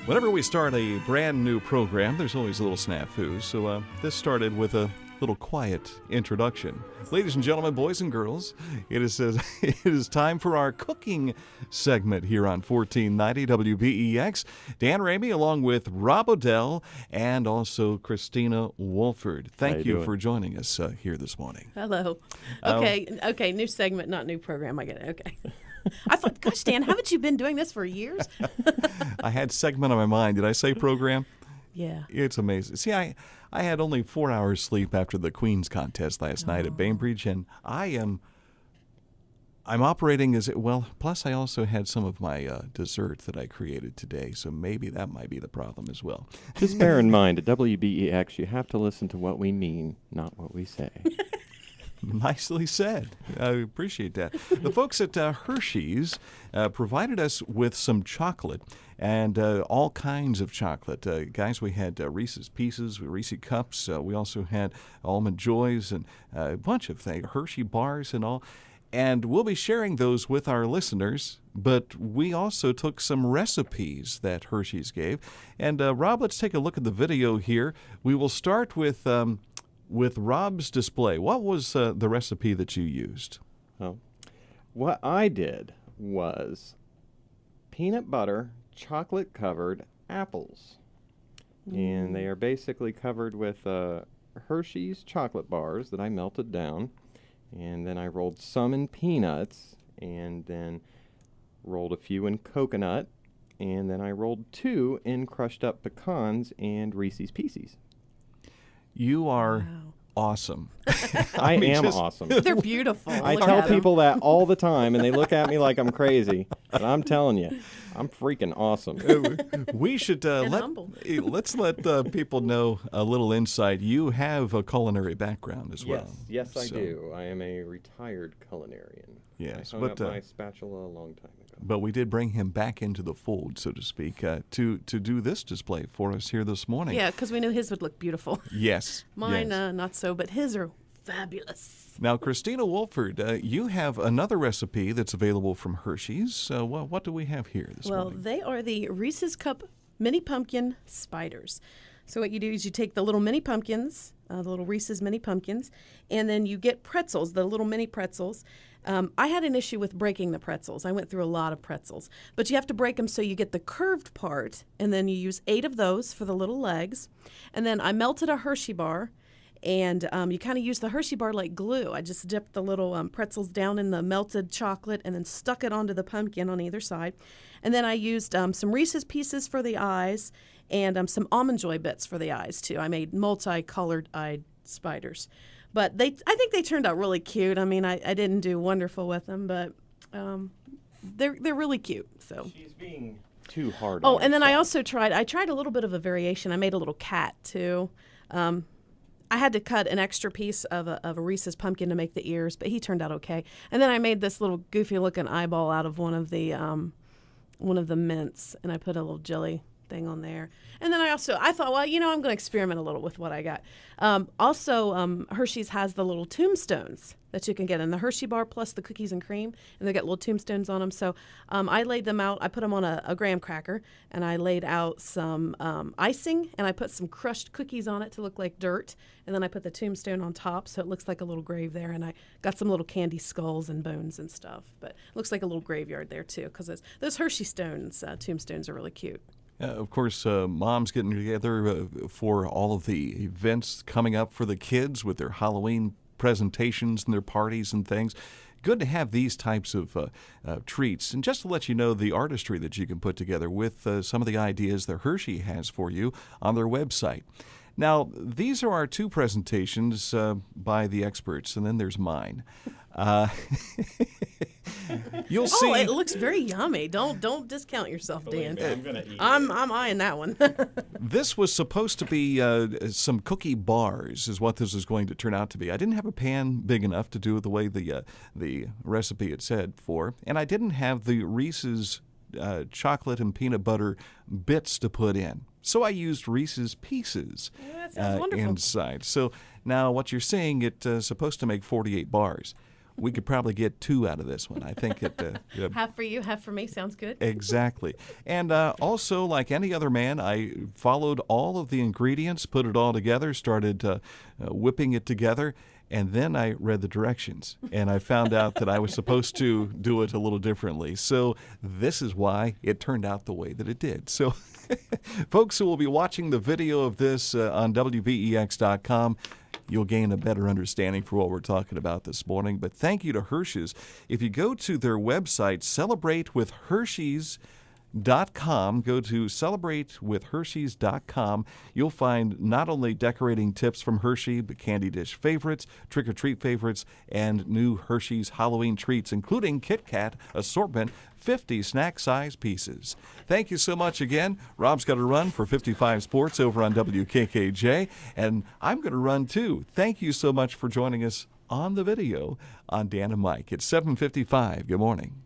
Whenever we start a brand new program, there's always a little snafu, so this started with a little quiet introduction. Ladies and gentlemen, boys and girls, it is time for our cooking segment here on 1490 WBEX. Dan Ramey along with Rob O'Dell and also Christina Wolford. Thank you for joining us here this morning. Hello. Okay, new segment, not new program. I get it. Okay. I thought, gosh, Dan, haven't you been doing this for years? I had segment on my mind. Did I say program? Yeah. It's amazing. See, I had only 4 hours sleep after the Queen's contest last night at Bainbridge, and I'm operating as well. Plus, I also had some of my dessert that I created today, so maybe that might be the problem as well. Just bear in mind, at WBEX, you have to listen to what we mean, not what we say. Nicely said. I appreciate that. The folks at Hersheys provided us with some chocolate and all kinds of chocolate. Guys, we had Reese's Pieces, Reese's Cups. We also had Almond Joys and a bunch of things, Hershey bars and all. And we'll be sharing those with our listeners, but we also took some recipes that Hersheys gave. And Rob, let's take a look at the video here. We will start with Rob's display. What was the recipe that you used? Oh, what I did was peanut butter, chocolate-covered apples. And they are basically covered with Hershey's chocolate bars that I melted down. And then I rolled some in peanuts, and then rolled a few in coconut, and then I rolled 2 in crushed up pecans and Reese's Pieces. You are awesome. I am awesome. They're beautiful. I tell people that all the time, and they look at me like I'm crazy. But I'm telling you, I'm freaking awesome. We should let's let people know a little insight. You have a culinary background as well. Yes, I do. I am a retired culinarian. Yes, I hung up my spatula a long time ago. But we did bring him back into the fold, so to speak, to do this display for us here this morning. Yeah, because we knew his would look beautiful. Yes. Mine, yes. Not so, but his are fabulous. Now, Christina Wolford, you have another recipe that's available from Hersheys. What do we have here this morning? Well, they are the Reese's Cup Mini Pumpkin Spiders. So what you do is you take the little mini pumpkins, the little Reese's mini pumpkins, and then you get pretzels, the little mini pretzels. I had an issue with breaking the pretzels. I went through a lot of pretzels. But you have to break them so you get the curved part, and then you use 8 of those for the little legs. And then I melted a Hershey bar, and you kind of use the Hershey bar like glue. I just dipped the little pretzels down in the melted chocolate and then stuck it onto the pumpkin on either side. And then I used some Reese's Pieces for the eyes and some Almond Joy bits for the eyes, too. I made multicolored eyed spiders. But I think they turned out really cute. I mean, I didn't do wonderful with them, but they're really cute. So she's being too hard. Oh, and then I also tried a little bit of a variation. I made a little cat too. I had to cut an extra piece of a Reese's pumpkin to make the ears, but he turned out okay. And then I made this little goofy looking eyeball out of one of the mints, and I put a little jelly thing on there. And then I thought, well, I'm going to experiment a little with what I got. Hersheys has the little tombstones that you can get in the Hershey bar plus the cookies and cream, and they got little tombstones on them. So I laid them out. I put them on a graham cracker, and I laid out some icing, and I put some crushed cookies on it to look like dirt, and then I put the tombstone on top so it looks like a little grave there, and I got some little candy skulls and bones and stuff. But it looks like a little graveyard there, too, because those Hershey stones, tombstones are really cute. Of course, Mom's getting together for all of the events coming up for the kids with their Halloween presentations and their parties and things. Good to have these types of treats. And just to let you know the artistry that you can put together with some of the ideas that Hershey has for you on their website. Now, these are our 2 presentations by the experts, and then there's mine. You'll see. Oh, it looks very yummy. Don't discount yourself, Dan. I'm gonna eat I'm eyeing that one. This was supposed to be some cookie bars, is what this is going to turn out to be. I didn't have a pan big enough to do it the way the recipe had said for, and I didn't have the Reese's chocolate and peanut butter bits to put in. So I used Reese's Pieces that sounds wonderful. inside. So now what you're seeing, it's supposed to make 48 bars. we could probably get 2 out of this one. I think it. Half for you, half for me. Sounds good. Exactly. And also, like any other man, I followed all of the ingredients, put it all together, started whipping it together, and then I read the directions, and I found out that I was supposed to do it a little differently. So this is why it turned out the way that it did. So folks who will be watching the video of this on WBEX.com, you'll gain a better understanding for what we're talking about this morning. But thank you to Hersheys. If you go to their website, CelebrateWithHersheys.com, go to CelebrateWithHersheys.com. You'll find not only decorating tips from Hershey, but candy dish favorites, trick-or-treat favorites, and new Hersheys Halloween treats, including Kit Kat assortment, 50 snack-size pieces. Thank you so much again. Rob's got to run for 55 Sports over on WKKJ, and I'm going to run too. Thank you so much for joining us on the video on Dan and Mike. It's 7:55. Good morning.